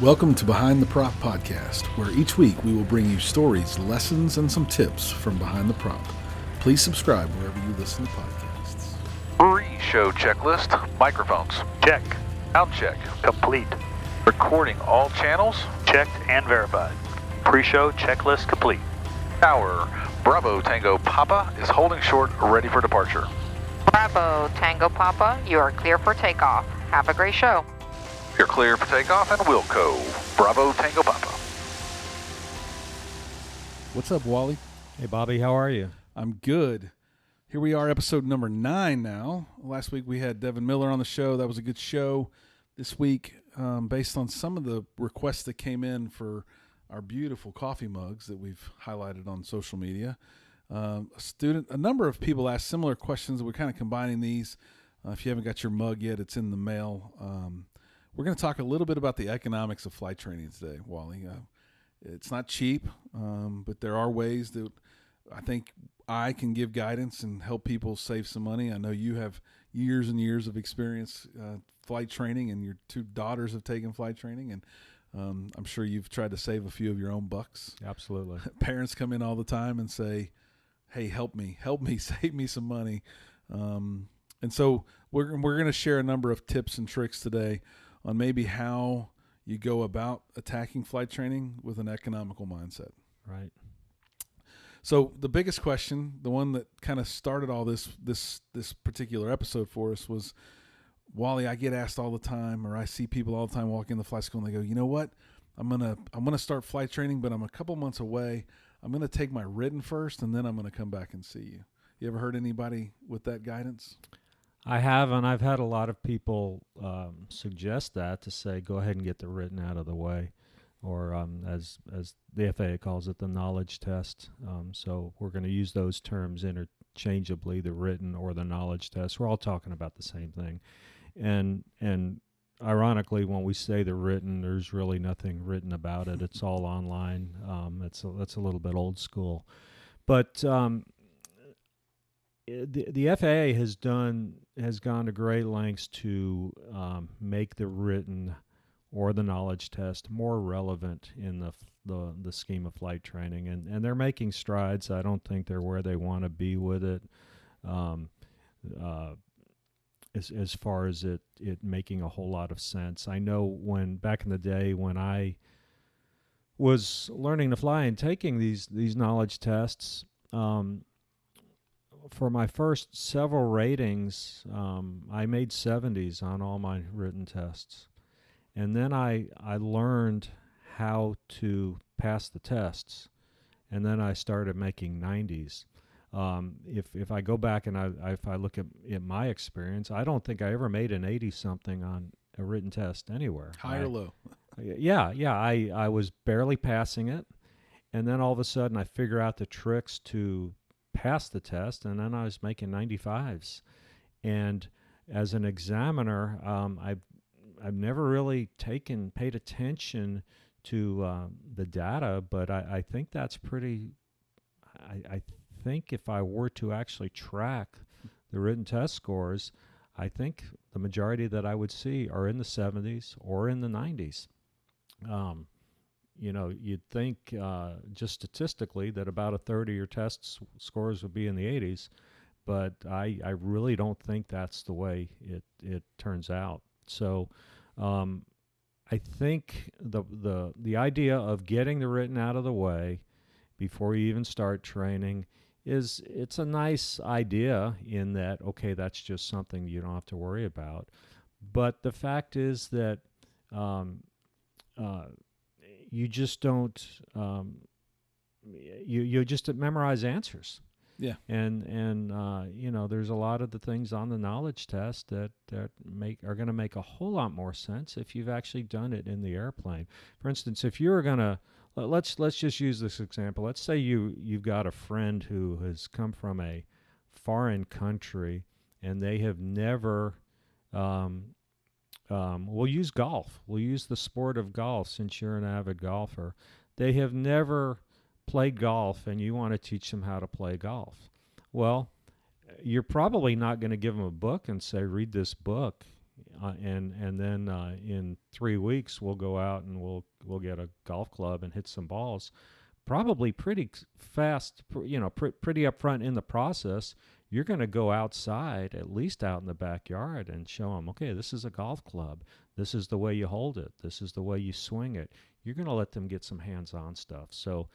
Welcome to Behind the Prop Podcast, where each week we will bring you stories, lessons, and some tips from behind the prop. Please subscribe wherever you listen to podcasts. Pre-show checklist, microphones, Check. sound check, Complete. recording all channels, Checked and verified. Pre-show checklist complete. tower, Bravo Tango Papa is holding short, ready for departure. Bravo, Tango Papa, you are clear for takeoff. Have a great show. You're clear for takeoff and Wilco, Bravo Tango Papa. What's up, Wally? Hey, Bobby, how are you? I'm good. Here we are, episode number 9 now. Last week we had Devin Miller on the show. That was a good show. This week, based on some of the requests that came in for our beautiful coffee mugs that we've highlighted on social media, a number of people asked similar questions. We're kind of combining these. If you haven't got your mug yet, it's in the mail. We're going to talk a little bit about the economics of flight training today, Wally. It's not cheap, but there are ways that I think I can give guidance and help people save some money. I know you have years and years of experience flight training, and your 2 daughters have taken flight training, and I'm sure you've tried to save a few of your own bucks. Absolutely. Parents come in all the time and say, hey, help me, save me some money. And so we're going to share a number of tips and tricks today on maybe how you go about attacking flight training with an economical mindset. Right. So the biggest question, the one that kind of started all this particular episode for us was, Wally, I get asked all the time, or I see people all the time walk in the flight school and they go, you know what? I'm gonna start flight training, but I'm a couple months away. I'm gonna take my written first, and then I'm gonna come back and see you. You ever heard anybody with that guidance? I have, and I've had a lot of people suggest that, to say, go ahead and get the written out of the way, or as the FAA calls it, the knowledge test. So we're going to use those terms interchangeably, the written or the knowledge test. We're all talking about the same thing. And ironically, when we say the written, there's really nothing written about it. It's all online. That's a little bit old school. But the FAA has gone to great lengths to make the written or the knowledge test more relevant in the scheme of flight training, and they're making strides. I don't think they're where they want to be with it, as far as it making a whole lot of sense. I know when back in the day when I was learning to fly and taking these knowledge tests, for my first several ratings, I made 70s on all my written tests. And then I learned how to pass the tests. And then I started making 90s. If I go back and if I look at my experience, I don't think I ever made an 80-something on a written test anywhere. High or low? Yeah. I was barely passing it. And then all of a sudden I figure out the tricks to pass the test, and then I was making 95s. And as an examiner, I've never really paid attention to the data, but I think that's pretty. I think if I were to actually track the written test scores, I think the majority that I would see are in the 70s or in the 90s. You'd think just statistically that about a third of your test scores would be in the 80s, but I really don't think that's the way it turns out. So I think the idea of getting the written out of the way before you even start training it's a nice idea in that, okay, that's just something you don't have to worry about. But the fact is that you just don't you just memorize answers. Yeah. And there's a lot of the things on the knowledge test that are going to make a whole lot more sense if you've actually done it in the airplane. For instance, if you're going to let's just use this example. Let's say you've got a friend who has come from a foreign country and they have never we'll use golf. We'll use the sport of golf since you're an avid golfer. They have never played golf, and you want to teach them how to play golf. Well, you're probably not going to give them a book and say, read this book and then in 3 weeks we'll go out and we'll get a golf club and hit some balls. Probably pretty fast, pretty upfront in the process. You're going to go outside, at least out in the backyard, and show them, okay, this is a golf club. This is the way you hold it. This is the way you swing it. You're going to let them get some hands-on stuff. So,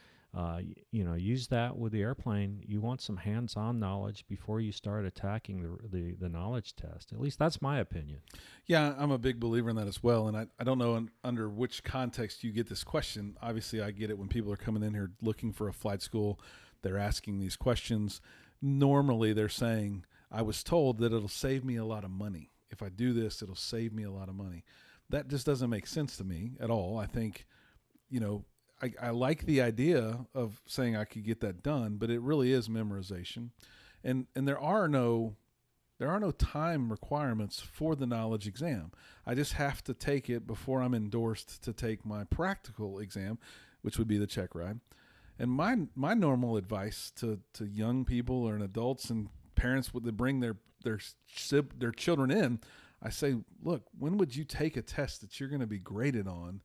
use that with the airplane. You want some hands-on knowledge before you start attacking the knowledge test. At least that's my opinion. Yeah, I'm a big believer in that as well. And I don't know under which context you get this question. Obviously, I get it when people are coming in here looking for a flight school. They're asking these questions. Normally, they're saying, I was told that it'll save me a lot of money. If I do this, it'll save me a lot of money. That just doesn't make sense to me at all. I think, I like the idea of saying I could get that done, but it really is memorization. And there are no time requirements for the knowledge exam. I just have to take it before I'm endorsed to take my practical exam, which would be the check ride. And my normal advice to young people or adults and parents that bring their children in, I say, look, when would you take a test that you're going to be graded on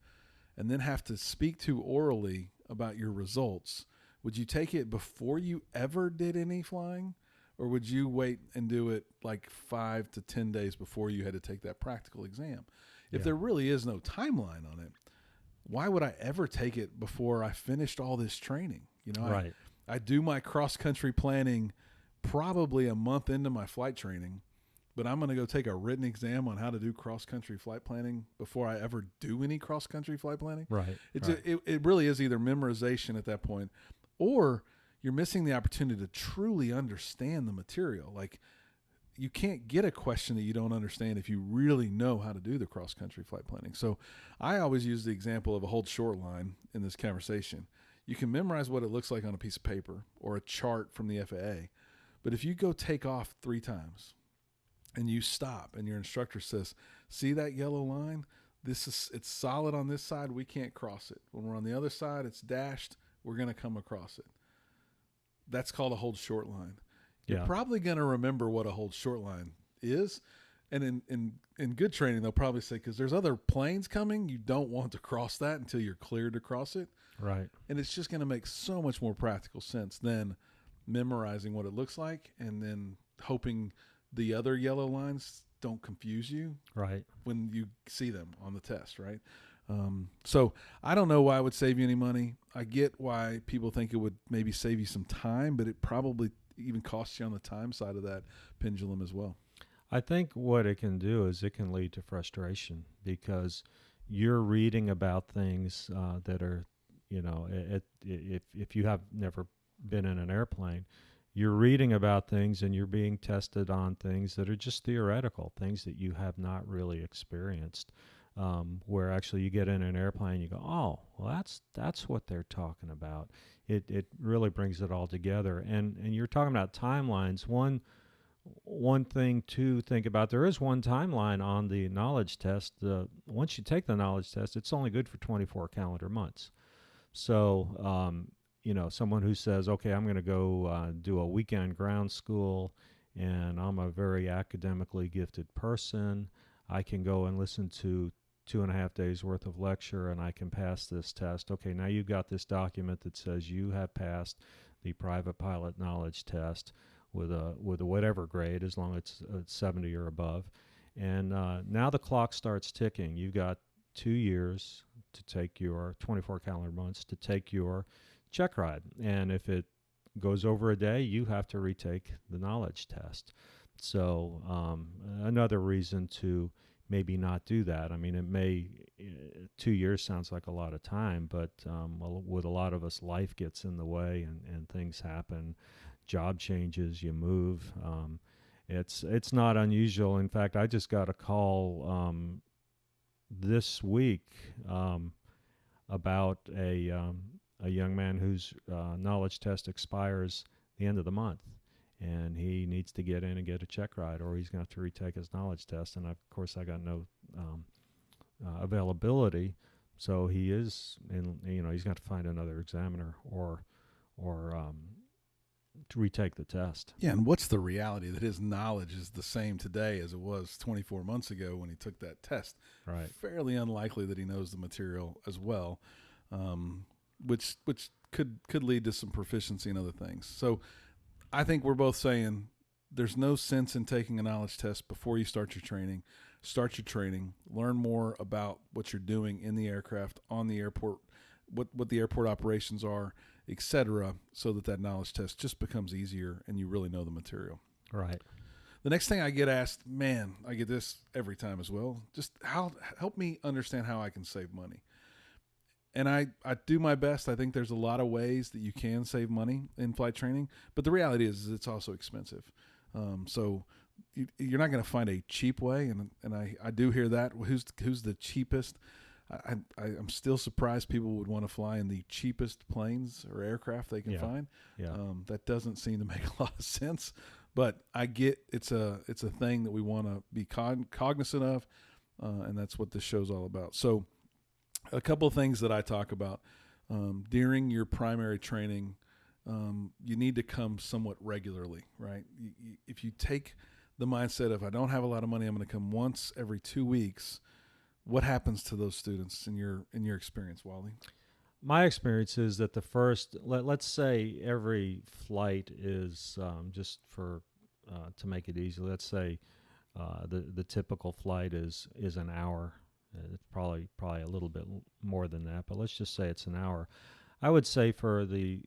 and then have to speak to orally about your results? Would you take it before you ever did any flying? Or would you wait and do it like 5 to 10 days before you had to take that practical exam? If there really is no timeline on it, why would I ever take it before I finished all this training? Right. I do my cross-country planning probably a month into my flight training, but I'm going to go take a written exam on how to do cross-country flight planning before I ever do any cross-country flight planning. Right. It really is either memorization at that point, or you're missing the opportunity to truly understand the material. Like, you can't get a question that you don't understand if you really know how to do the cross-country flight planning. So I always use the example of a hold short line in this conversation. You can memorize what it looks like on a piece of paper or a chart from the FAA, but if you go take off 3 times and you stop and your instructor says, see that yellow line? It's solid on this side. We can't cross it. When we're on the other side, it's dashed. We're going to come across it. That's called a hold short line. You're probably going to remember what a hold short line is. And in good training, they'll probably say, because there's other planes coming, you don't want to cross that until you're cleared to cross it. Right. And it's just going to make so much more practical sense than memorizing what it looks like and then hoping the other yellow lines don't confuse you when you see them on the test, right? So I don't know why it would save you any money. I get why people think it would maybe save you some time, but it probably even costs you on the time side of that pendulum as well. I think what it can do is it can lead to frustration because you're reading about things that are, if you have never been in an airplane, you're reading about things and you're being tested on things that are just theoretical, things that you have not really experienced. Where actually you get in an airplane, you go, oh, well, that's what they're talking about. It really brings it all together. And you're talking about timelines. One thing to think about, there is one timeline on the knowledge test. Once you take the knowledge test, it's only good for 24 calendar months. So, someone who says, okay, I'm going to go do a weekend ground school, and I'm a very academically gifted person, I can go and listen to 2.5 days worth of lecture and I can pass this test. Okay, now you've got this document that says you have passed the private pilot knowledge test with a whatever grade, as long as it's 70 or above. And now the clock starts ticking. You've got 2 years to take your 24 calendar months to take your check ride. And if it goes over a day, you have to retake the knowledge test. So another reason to maybe not do that. I mean, 2 years sounds like a lot of time, but with a lot of us, life gets in the way and things happen, job changes, you move. It's not unusual. In fact, I just got a call this week about a young man whose knowledge test expires the end of the month. And he needs to get in and get a check ride, or he's going to have to retake his knowledge test. And of course, I got no availability, so he is, he's going to find another examiner, or retake the test. Yeah, and what's the reality that his knowledge is the same today as it was 24 months ago when he took that test? Right. Fairly unlikely that he knows the material as well, which could lead to some proficiency in other things. So I think we're both saying there's no sense in taking a knowledge test before you start your training. Start your training, learn more about what you're doing in the aircraft, on the airport, what the airport operations are, etc., so that knowledge test just becomes easier and you really know the material. Right. The next thing I get asked, man, I get this every time as well, just help me understand how I can save money. And I do my best. I think there's a lot of ways that you can save money in flight training, but the reality is it's also expensive. So you're not going to find a cheap way, and I do hear that. Who's the cheapest? I'm still surprised people would want to fly in the cheapest planes or aircraft they can find. Yeah. That doesn't seem to make a lot of sense, but I get it's a thing that we want to be cognizant of, and that's what this show's all about. So a couple of things that I talk about during your primary training, you need to come somewhat regularly, right? If you take the mindset of I don't have a lot of money, I'm going to come once every 2 weeks. What happens to those students in your experience, Wally? My experience is that the first, let's say every flight is just for to make it easy. Let's say the typical flight is an hour. It's probably a little bit more than that, but let's just say it's an hour. I would say for the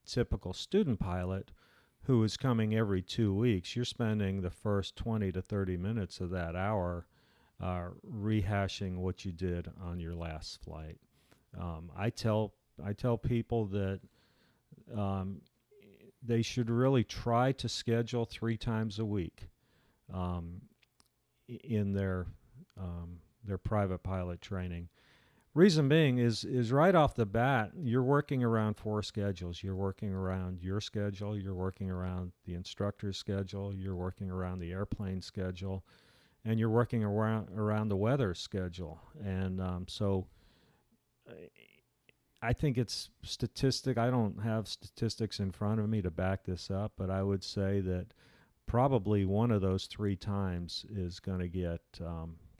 typical student pilot who is coming every 2 weeks, you're spending the first 20 to 30 minutes of that hour rehashing what you did on your last flight. I tell people that they should really try to schedule 3 times a week in their private pilot training. Reason being is right off the bat, you're working around 4 schedules. You're working around your schedule. You're working around the instructor's schedule. You're working around the airplane schedule. And you're working around the weather schedule. And so I think it's statistic. I don't have statistics in front of me to back this up, but I would say that probably one of those 3 times is going to get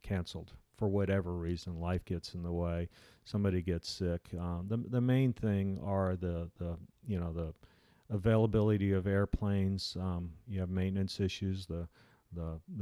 canceled for whatever reason. Life gets in the way. Somebody gets sick. The main thing are the availability of airplanes. You have maintenance issues. The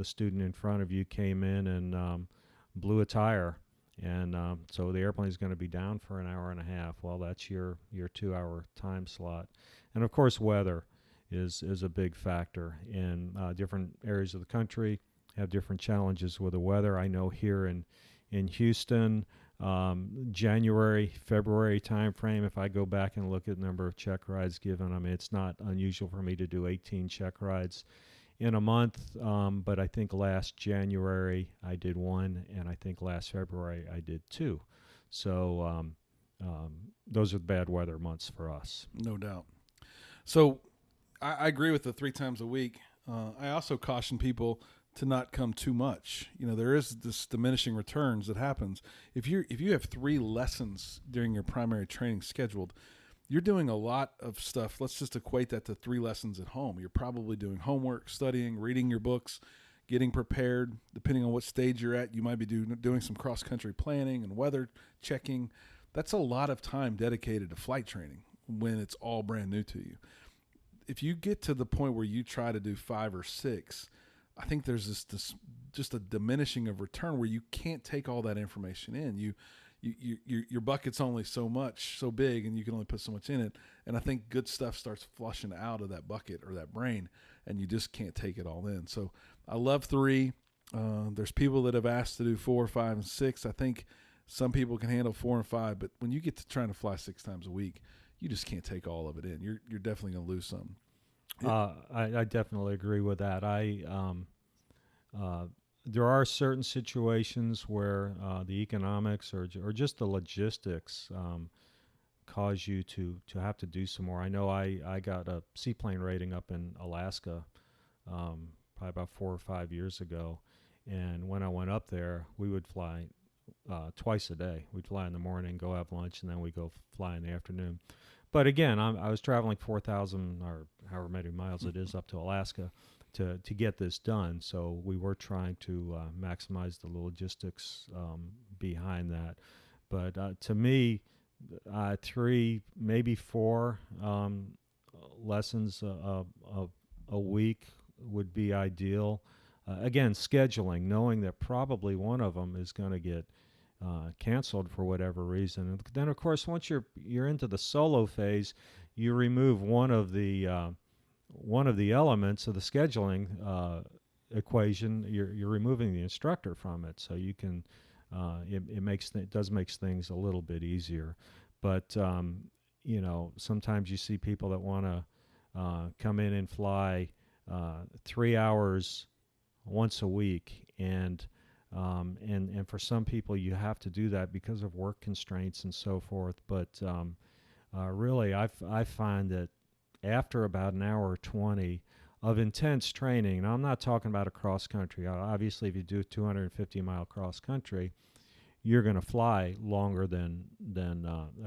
student in front of you came in and blew a tire, and so the airplane is going to be down for an hour and a half. Well, that's your 2-hour time slot. And of course, weather is a big factor in different areas of the country. Have different challenges with the weather. I know here in Houston, January, February timeframe, if I go back and look at the number of check rides given, I mean, it's not unusual for me to do 18 check rides in a month, but I think last January I did 1, and I think last February I did 2. So those are the bad weather months for us. No doubt. So I agree with the 3 times a week. I also caution people to not come too much. There is this diminishing returns that happens. If you have 3 lessons during your primary training scheduled, you're doing a lot of stuff. Let's just equate that to 3 lessons at home. You're probably doing homework, studying, reading your books, getting prepared. Depending on what stage you're at, you might be doing some cross-country planning and weather checking. That's a lot of time dedicated to flight training when it's all brand new to you. If you get to the point where you try to do 5 or 6, I think there's this just a diminishing of return where you can't take all that information in. Your bucket's only so big, and you can only put so much in it. And I think good stuff starts flushing out of that bucket or that brain, and you just can't take it all in. So I love 3. There's people that have asked to do 4, 5, and 6. I think some people can handle 4 and 5, but when you get to trying to fly 6 times a week, you just can't take all of it in. You're definitely going to lose something. I definitely agree with that. There are certain situations where the economics or just the logistics cause you to have to do some more. I know I got a seaplane rating up in Alaska probably about 4 or 5 years ago, and when I went up there, we would fly twice a day. We'd fly in the morning, go have lunch, and then we go fly in the afternoon. But again, I was traveling 4,000 or however many miles it is up to Alaska to get this done. So we were trying to maximize the logistics behind that. But to me, 3, maybe 4 lessons a week would be ideal. Again, scheduling, knowing that probably one of them is going to get canceled for whatever reason. And then, of course, once you're into the solo phase, you remove one of the elements of the scheduling equation. You're removing the instructor from it, so you can it does makes things a little bit easier. But sometimes you see people that want to come in and fly 3 hours once a week, and for some people you have to do that because of work constraints and so forth. But really, I find that after about an hour or 20 of intense training, and I'm not talking about a cross country. Obviously, if you do a 250-mile cross country, you're going to fly longer than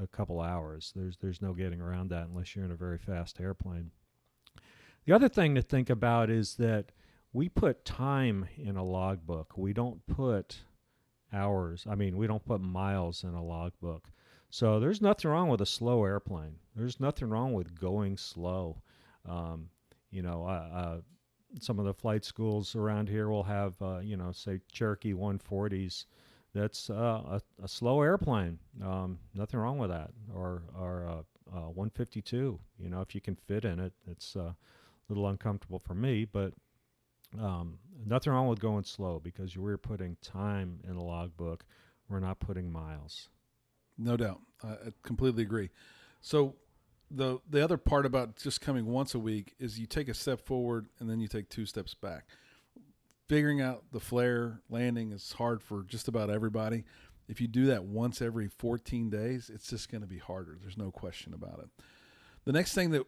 a couple hours. There's no getting around that unless you're in a very fast airplane. The other thing to think about is that we put time in a logbook. We don't put hours. We don't put miles in a logbook. So there's nothing wrong with a slow airplane. There's nothing wrong with going slow. Some of the flight schools around here will have, say Cherokee 140s. That's a slow airplane. Nothing wrong with that. Or 152. If you can fit in it, it's a little uncomfortable for me, but nothing wrong with going slow because we're putting time in the logbook. We're not putting miles. No doubt. I completely agree. So the other part about just coming once a week is you take a step forward and then you take 2 steps back. Figuring out the flare landing is hard for just about everybody. If you do that once every 14 days, it's just going to be harder. There's no question about it. The next thing that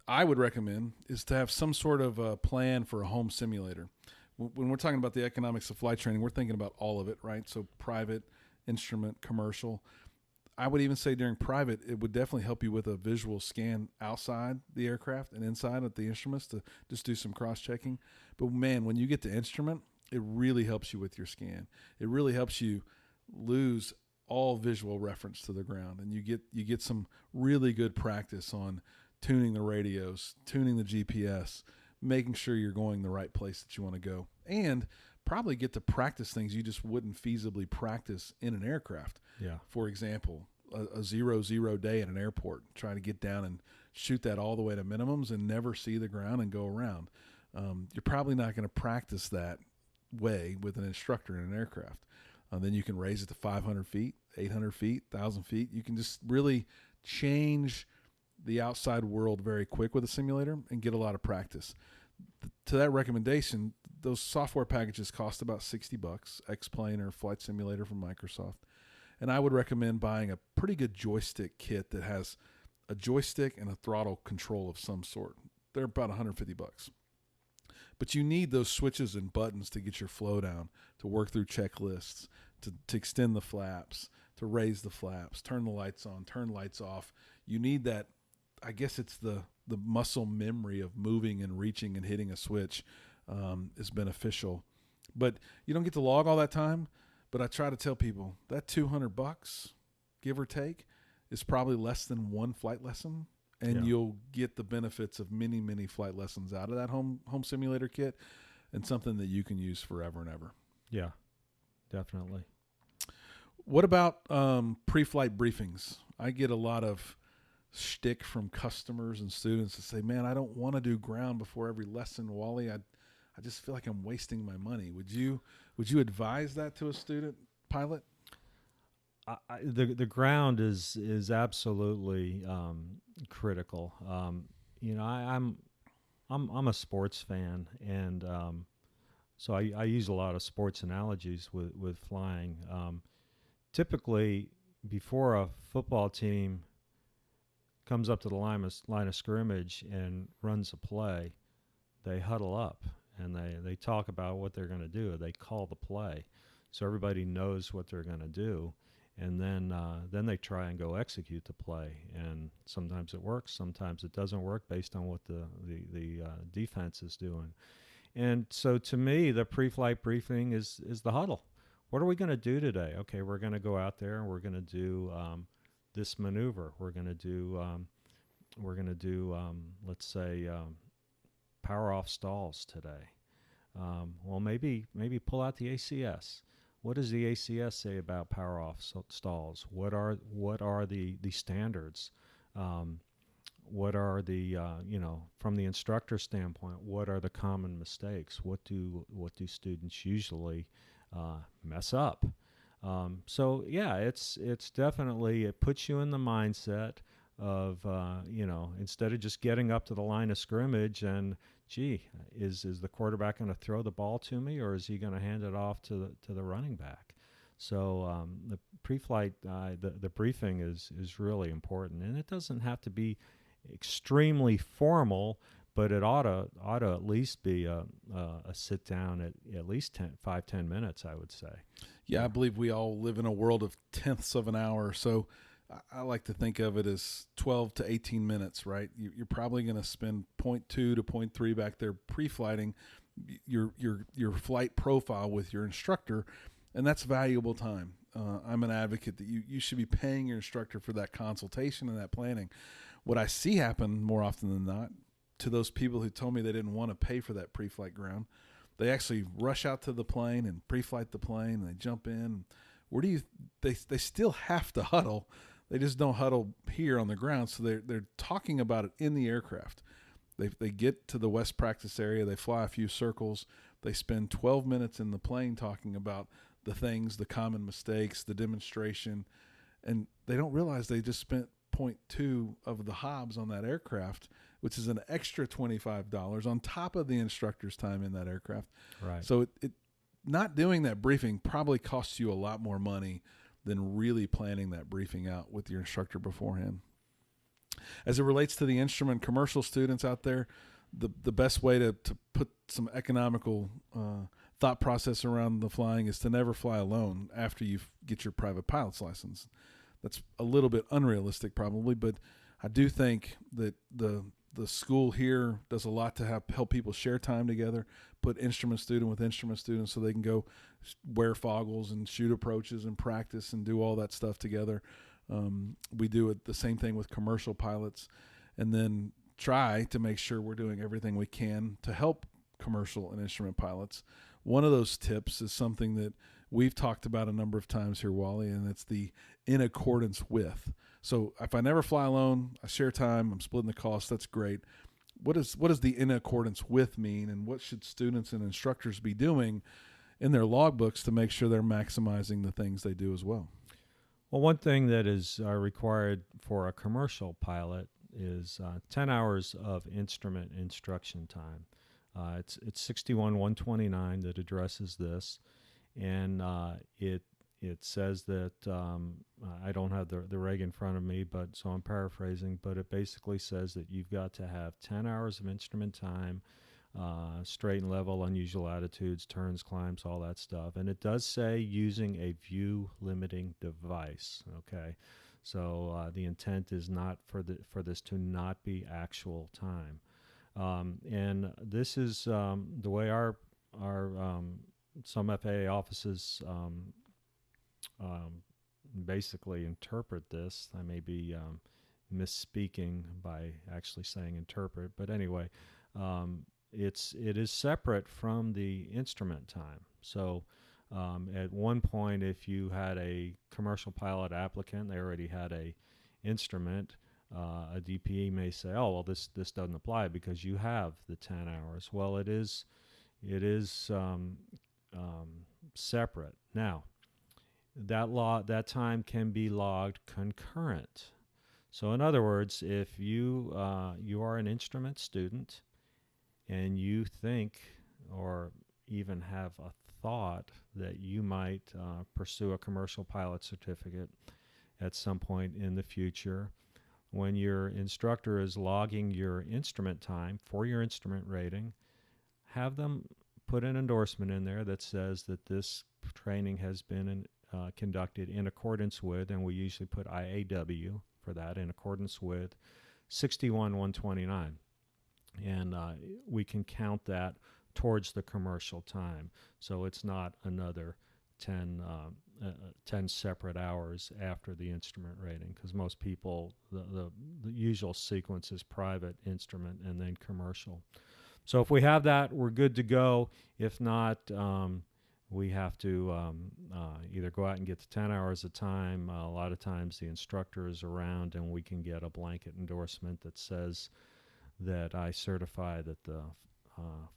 I would recommend is to have some sort of a plan for a home simulator. When we're talking about the economics of flight training, we're thinking about all of it, right? So private, instrument, commercial. I would even say during private, it would definitely help you with a visual scan outside the aircraft and inside of the instruments to just do some cross-checking. But, man, when you get to instrument, it really helps you with your scan. It really helps you lose all visual reference to the ground, and you get some really good practice on tuning the radios, tuning the GPS, making sure you're going the right place that you want to go, and probably get to practice things you just wouldn't feasibly practice in an aircraft. Yeah. For example, a 0-0 day at an airport, try to get down and shoot that all the way to minimums and never see the ground and go around. You're probably not going to practice that way with an instructor in an aircraft. Then you can raise it to 500 feet, 800 feet, 1,000 feet. You can just really change the outside world very quick with a simulator and get a lot of practice. To that recommendation, those software packages cost about $60, X-Plane or Flight Simulator from Microsoft. And I would recommend buying a pretty good joystick kit that has a joystick and a throttle control of some sort. They're about $150. But you need those switches and buttons to get your flow down, to work through checklists, to extend the flaps, to raise the flaps, turn the lights on, turn lights off. You need that. I guess it's the muscle memory of moving and reaching and hitting a switch is beneficial. But you don't get to log all that time. But I try to tell people that $200, give or take, is probably less than one flight lesson. And you'll get the benefits of many, many flight lessons out of that home simulator kit, and something that you can use forever and ever. Yeah, definitely. What about pre-flight briefings? I get a lot of shtick from customers and students that say, man, I don't want to do ground before every lesson, Wally. I just feel like I'm wasting my money. Would you advise that to a student pilot? The ground is absolutely critical. I'm a sports fan, and so I use a lot of sports analogies with flying. Typically, before a football team comes up to the line of scrimmage and runs a play, they huddle up and they talk about what they're going to do. They call the play, so everybody knows what they're going to do. and then they try and go execute the play, and sometimes it works, sometimes it doesn't work based on what the defense is doing. And so to me, the pre-flight briefing is the huddle. What are we going to do today? Okay, we're going to go out there and we're going to do this maneuver. We're going to do let's say power off stalls today. Well, maybe pull out the ACS. What does the ACS say about power off stalls? What are the standards? What are the from the instructor standpoint? What are the common mistakes? What do students usually mess up? So yeah, it's definitely, it puts you in the mindset of instead of just getting up to the line of scrimmage and is the quarterback going to throw the ball to me, or is he going to hand it off to the running back? So the pre-flight the briefing is really important, and it doesn't have to be extremely formal, but it ought to at least be a sit down at least 5-10 minutes, I would say. Yeah, I believe we all live in a world of tenths of an hour, so I like to think of it as 12 to 18 minutes, right? You're probably going to spend 0.2 to 0.3 back there pre-flighting your flight profile with your instructor, and that's valuable time. I'm an advocate that you should be paying your instructor for that consultation and that planning. What I see happen more often than not, to those people who told me they didn't want to pay for that pre-flight ground, they actually rush out to the plane and pre-flight the plane, and they jump in. They still have to huddle. They just don't huddle here on the ground, so they're talking about it in the aircraft. They get to the West practice area, they fly a few circles, they spend 12 minutes in the plane talking about the things, the common mistakes, the demonstration, and they don't realize they just spent 0.2 of the Hobbs on that aircraft, which is an extra $25 on top of the instructor's time in that aircraft. Right. So it not doing that briefing probably costs you a lot more money than really planning that briefing out with your instructor beforehand. As it relates to the instrument commercial students out there, the best way to put some economical thought process around the flying is to never fly alone after you get your private pilot's license. That's a little bit unrealistic probably, but I do think that the school here does a lot to help people share time together, put instrument student with instrument student so they can go wear foggles and shoot approaches and practice and do all that stuff together. We do the same thing with commercial pilots, and then try to make sure we're doing everything we can to help commercial and instrument pilots. One of those tips is something that we've talked about a number of times here, Wally, and it's the in accordance with. So if I never fly alone, I share time, I'm splitting the cost, that's great. What does the in accordance with mean, and what should students and instructors be doing in their logbooks to make sure they're maximizing the things they do as well? Well, one thing that is required for a commercial pilot is 10 hours of instrument instruction time. It's 61-129 that addresses this, and it says that I don't have the reg in front of me, but so I'm paraphrasing, but it basically says that you've got to have 10 hours of instrument time, straight and level, unusual attitudes, turns, climbs, all that stuff. And it does say using a view limiting device. Okay, so the intent is not for this to not be actual time. And this is the way our some FAA offices basically interpret this. I may be misspeaking by actually saying interpret, but anyway, it is separate from the instrument time. So at one point, if you had a commercial pilot applicant, they already had a instrument, a DPE may say, oh, well, this doesn't apply because you have the 10 hours. Well, it is separate. Now, that time can be logged concurrent. So in other words, if you are an instrument student and you think or even have a thought that you might pursue a commercial pilot certificate at some point in the future, when your instructor is logging your instrument time for your instrument rating, have them put an endorsement in there that says that this training has been conducted in accordance with, and we usually put IAW for that, in accordance with 61-129. And we can count that towards the commercial time. So it's not another 10 separate hours after the instrument rating, because most people, the usual sequence is private, instrument, and then commercial. So if we have that, we're good to go. If not, we have to either go out and get the 10 hours of time. A lot of times the instructor is around, and we can get a blanket endorsement that says that I certify that the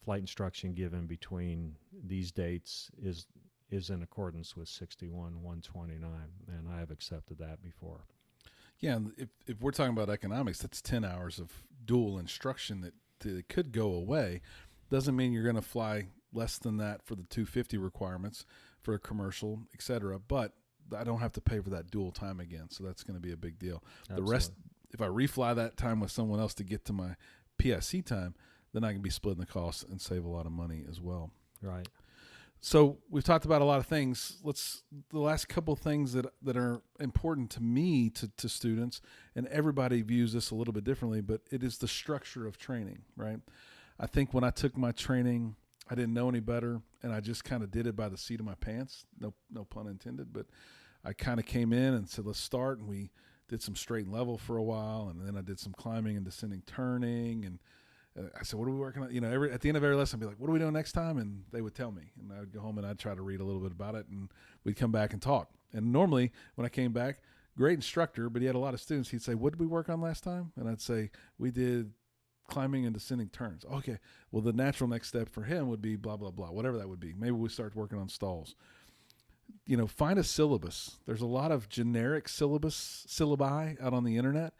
flight instruction given between these dates is in accordance with 61-129, and I have accepted that before. Yeah, and if we're talking about economics, that's 10 hours of dual instruction that could go away. Doesn't mean you're going to fly less than that for the 250 requirements for a commercial, et cetera, but I don't have to pay for that dual time again, so that's going to be a big deal. Absolutely. The rest, if I refly that time with someone else to get to my PSC time, then I can be splitting the costs and save a lot of money as well. Right. So we've talked about a lot of things. The last couple of things that are important to me, to students, and everybody views this a little bit differently, but it is the structure of training, right? I think when I took my training, I didn't know any better, and I just kind of did it by the seat of my pants. No pun intended, but I kind of came in and said, let's start, and we did some straight and level for a while, and then I did some climbing and descending turning, and I said, what are we working on? At the end of every lesson, I'd be like, what are we doing next time? And they would tell me, and I would go home and I'd try to read a little bit about it, and we'd come back and talk. And normally when I came back, great instructor, but he had a lot of students. He'd say, what did we work on last time? And I'd say, we did climbing and descending turns. Okay, well, the natural next step for him would be blah, blah, blah, whatever that would be. Maybe we start working on stalls. Find a syllabus. There's a lot of generic syllabi out on the internet.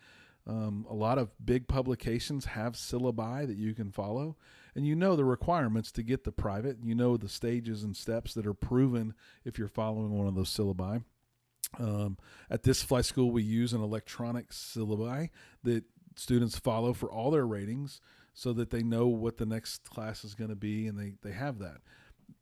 A lot of big publications have syllabi that you can follow, and the requirements to get the private. The stages and steps that are proven if you're following one of those syllabi. At this flight school, we use an electronic syllabi that students follow for all their ratings so that they know what the next class is going to be, and they have that.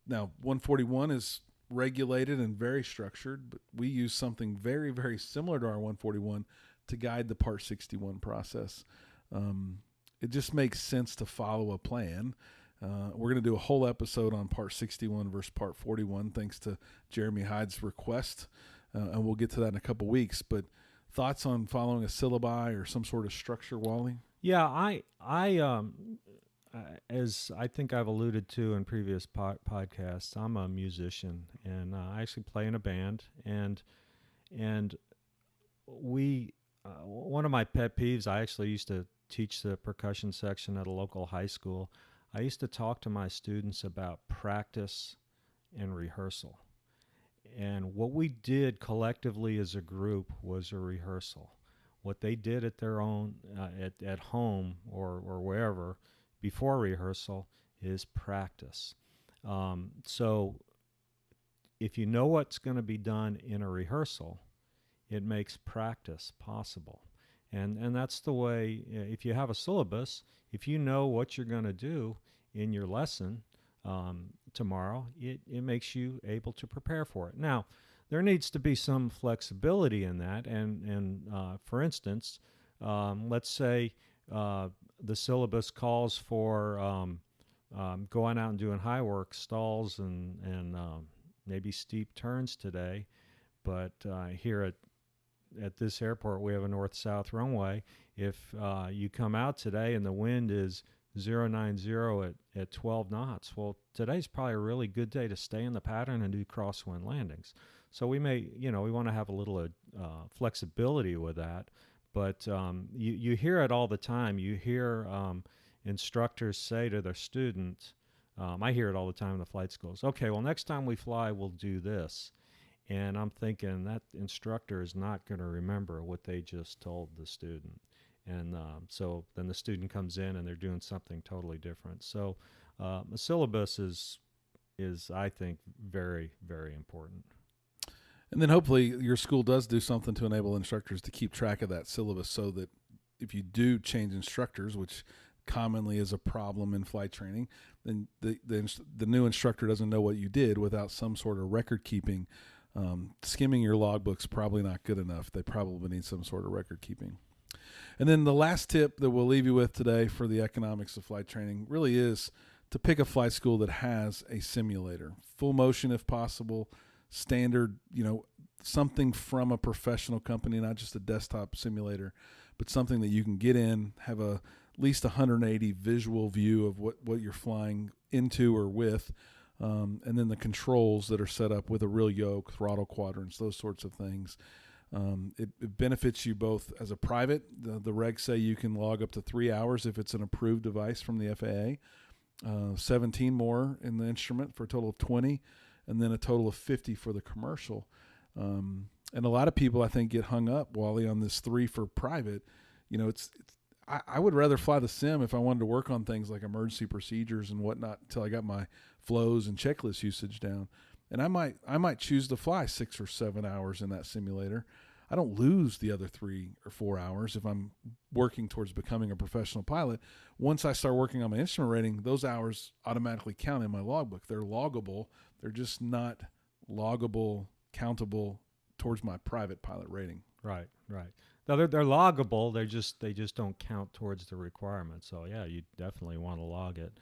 Now, 141 is regulated and very structured, but we use something very, very similar to our 141 to guide the Part 61 process. It just makes sense to follow a plan. We're going to do a whole episode on Part 61 versus Part 41, thanks to Jeremy Hyde's request, and we'll get to that in a couple weeks. But thoughts on following a syllabi or some sort of structure, Wally? Yeah, I as I think I've alluded to in previous podcasts, I'm a musician, and I actually play in a band, and we one of my pet peeves, I actually used to teach the percussion section at a local high school. I used to talk to my students about practice and rehearsal. And what we did collectively as a group was a rehearsal. What they did at their own, at home or wherever before rehearsal is practice. So if you know what's going to be done in a rehearsal, it makes practice possible. And that's the way, if you have a syllabus, if you know what you're going to do in your lesson tomorrow, it makes you able to prepare for it. Now, there needs to be some flexibility in that. And for instance, let's say the syllabus calls for going out and doing high work, stalls, and maybe steep turns today. But here at this airport, we have a north-south runway. If you come out today and the wind is 090 at 12 knots, well, today's probably a really good day to stay in the pattern and do crosswind landings. So we may, we want to have a little flexibility with that. But you hear it all the time. You hear instructors say to their students, I hear it all the time in the flight schools, okay, well, next time we fly, we'll do this. And I'm thinking that instructor is not going to remember what they just told the student. And so then the student comes in and they're doing something totally different. So a syllabus is I think, very, very important. And then hopefully your school does do something to enable instructors to keep track of that syllabus so that if you do change instructors, which commonly is a problem in flight training, then the new instructor doesn't know what you did without some sort of record keeping Skimming your logbook's probably not good enough. They probably need some sort of record keeping. And then the last tip that we'll leave you with today for the economics of flight training really is to pick a flight school that has a simulator, full motion if possible, standard, something from a professional company, not just a desktop simulator, but something that you can get in, have at least 180 visual view of what you're flying into or with, and then the controls that are set up with a real yoke, throttle quadrants, those sorts of things. It benefits you both as a private. The regs say you can log up to 3 hours if it's an approved device from the FAA, 17 more in the instrument for a total of 20, and then a total of 50 for the commercial. And a lot of people, I think, get hung up, Wally, on this 3 for private. I would rather fly the sim if I wanted to work on things like emergency procedures and whatnot until I got my flows and checklist usage down. And I might choose to fly 6 or 7 hours in that simulator. I don't lose the other 3 or 4 hours if I'm working towards becoming a professional pilot. Once I start working on my instrument rating, those hours automatically count in my logbook. They're loggable. They're just not loggable, countable towards my private pilot rating. Right. Now they're loggable. They just don't count towards the requirement. So yeah, you definitely want to log it.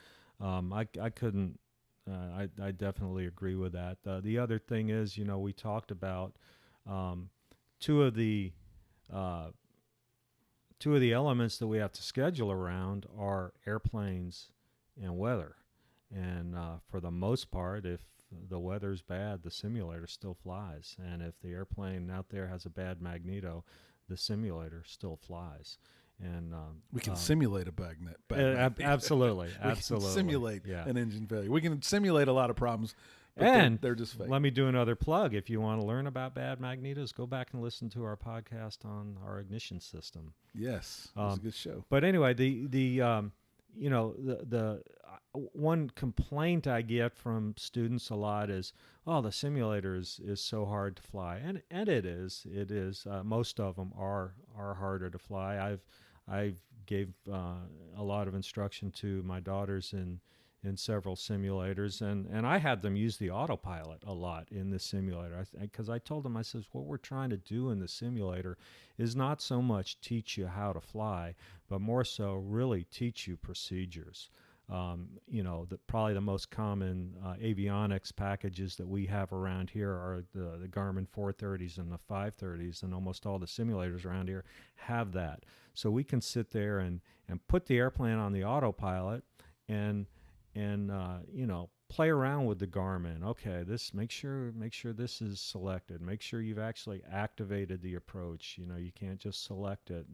I couldn't. I definitely agree with that. The other thing is, we talked about two of the elements that we have to schedule around are airplanes and weather. And for the most part, if the weather's bad, the simulator still flies. And if the airplane out there has a bad magneto, the simulator still flies. And we can simulate a bad absolutely, we absolutely can simulate an engine failure. We can simulate a lot of problems, but and they're just fake. Let me do another plug. If you want to learn about bad magnetos, go back and listen to our podcast on our ignition system. Yes, it was a good show. But anyway, the one complaint I get from students a lot is, oh, the simulator is so hard to fly, and it is. Most of them are harder to fly. I've gave a lot of instruction to my daughters in several simulators, and I had them use the autopilot a lot in the simulator, because I told them, I says, what we're trying to do in the simulator is not so much teach you how to fly, but more so really teach you procedures. Probably the most common avionics packages that we have around here are the Garmin 430s and the 530s, and almost all the simulators around here have that. So we can sit there and put the airplane on the autopilot and play around with the Garmin. Okay, make sure this is selected. Make sure you've actually activated the approach. You can't just select it.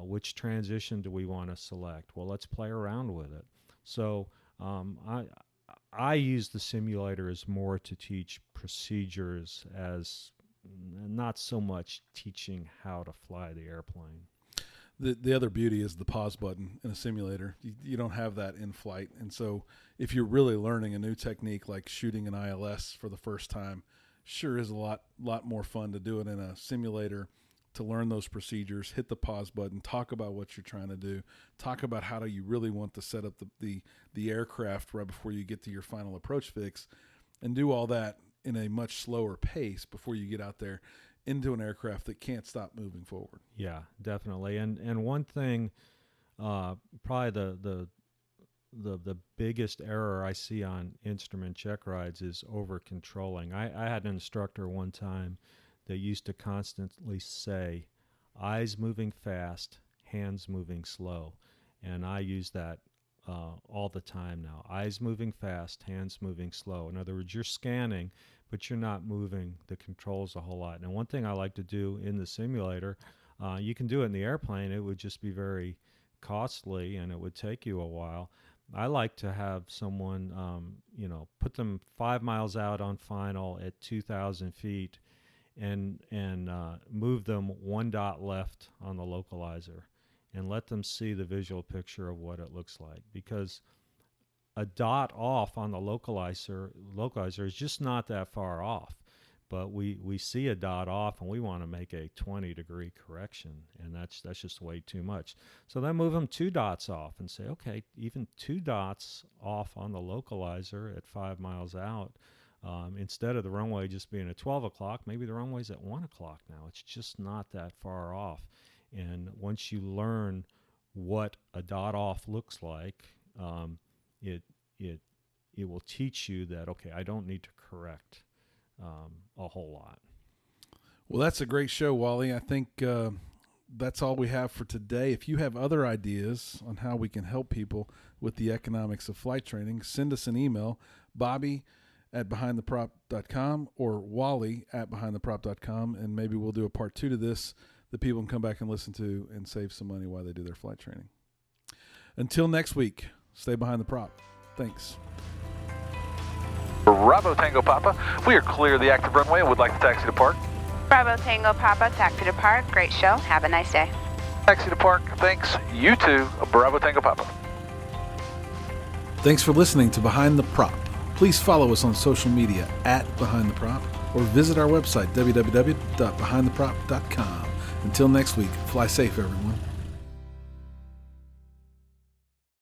Which transition do we want to select? Well, let's play around with it. So I use the simulator as more to teach procedures, as not so much teaching how to fly the airplane. The other beauty is the pause button in a simulator. You don't have that in flight. And so if you're really learning a new technique like shooting an ILS for the first time, sure is a lot more fun to do it in a simulator, to learn those procedures, hit the pause button, talk about what you're trying to do, talk about how do you really want to set up the aircraft right before you get to your final approach fix, and do all that in a much slower pace before you get out there into an aircraft that can't stop moving forward. Yeah, definitely. And one thing, probably the biggest error I see on instrument check rides is over controlling. I had an instructor one time that used to constantly say, eyes moving fast, hands moving slow. And I use that all the time now. Eyes moving fast, hands moving slow. In other words, you're scanning, but you're not moving the controls a whole lot. And one thing I like to do in the simulator, you can do it in the airplane. It would just be very costly and it would take you a while. I like to have someone, put them 5 miles out on final at 2,000 feet and move them 1 dot left on the localizer and let them see the visual picture of what it looks like. Because a dot off on the localizer is just not that far off. But we see a dot off and we want to make a 20-degree correction, and that's just way too much. So then move them 2 dots off and say, okay, even 2 dots off on the localizer at 5 miles out Instead of the runway just being at 12 o'clock, maybe the runway's at 1 o'clock now. It's just not that far off. And once you learn what a dot off looks like, it will teach you that, okay, I don't need to correct a whole lot. Well, that's a great show, Wally. I think that's all we have for today. If you have other ideas on how we can help people with the economics of flight training, send us an email, Bobby@behindtheprop.com or Wally@behindtheprop.com, and maybe we'll do a part 2 to this that people can come back and listen to and save some money while they do their flight training. Until next week, stay behind the prop. Thanks. Bravo Tango Papa, we are clear of the active runway and would like the taxi to park. Bravo Tango Papa, taxi to park. Great show. Have a nice day. Taxi to park, thanks. You too, Bravo Tango Papa. Thanks for listening to Behind the Prop. Please follow us on social media @Behind the Prop or visit our website, www.behindtheprop.com. Until next week, fly safe, everyone.